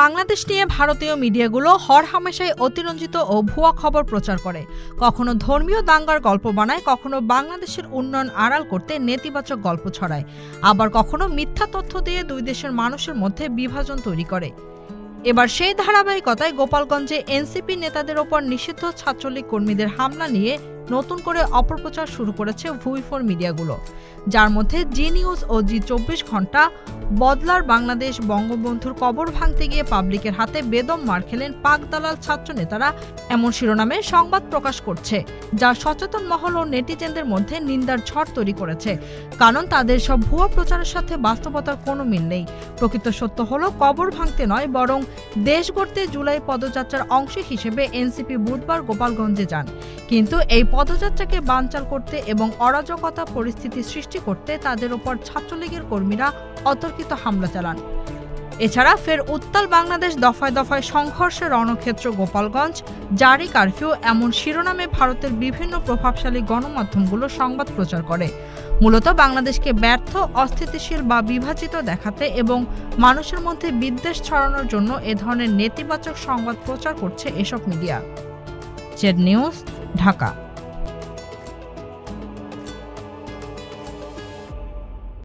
বাংলাদেশ নিয়ে ভারতীয় মিডিয়াগুলো হরহামেশাই অতিরঞ্জিত ও ভুয়া খবর প্রচার করে। কখনো ধর্মীয় দাঙ্গার গল্প বানায়, কখনো বাংলাদেশের উন্নয়ন আড়াল করতে নেতিবাচক গল্প ছড়ায়, আবার কখনো মিথ্যা তথ্য দিয়ে দুই দেশের মানুষের মধ্যে বিভাজন তৈরি করে। এবার সেই ধারাবাহিকতায় গোপালগঞ্জে এনসিপি নেতাদের ওপর নিষিদ্ধ ছাত্রলীগ কর্মীদের হামলা নিয়ে নতুন করে অপপ্রচার শুরু করেছে ভুইফোর মিডিয়াগুলো, যার মধ্যে জি নিউজ ও জি 24 ঘন্টা বদলার বাংলাদেশ বঙ্গবন্ধুর কবর ভাঙতে গিয়ে পাবলিকের হাতে বেদম মার খেলেন পাক দালাল ছাত্র নেতারা এমন শিরোনামে সংবাদ প্রকাশ করছে, যা সচেতন মহল ও নেটিজেনদের মধ্যে নিন্দার ঝড় তৈরি করেছে। কারণ তাদের সব ভুয়া প্রচারের সাথে বাস্তবতার কোনো মিল নেই। প্রকৃত সত্য হলো, কবর ভাঙতে নয়, বরং দেশ গড়তে জুলাই পদযাত্রার অংশ হিসেবে এনসিপি বুধবার গোপালগঞ্জে যান। কিন্তু এই পদযাত্রাকে বানচাল করতে এবং অরাজকতা পরিস্থিতি সৃষ্টি করতে তাদের ওপর ছাত্রলীগের কর্মীরা অতর্কিত হামলা চালান। এছাড়া ফের উত্তাল বাংলাদেশ, দফায় দফায় সংঘর্ষের রণক্ষেত্র গোপালগঞ্জ, জারি কারফিউ এমন শিরোনামে ভারতের বিভিন্ন প্রভাবশালী গণমাধ্যমগুলো সংবাদ প্রচার করে। মূলত বাংলাদেশকে ব্যর্থ, অস্থিতিশীল বা বিভাজিত দেখাতে এবং মানুষের মধ্যে বিদ্বেষ ছড়ানোর জন্য এ ধরনের নেতিবাচক সংবাদ প্রচার করছে এসব মিডিয়া। Z news, Dhaka.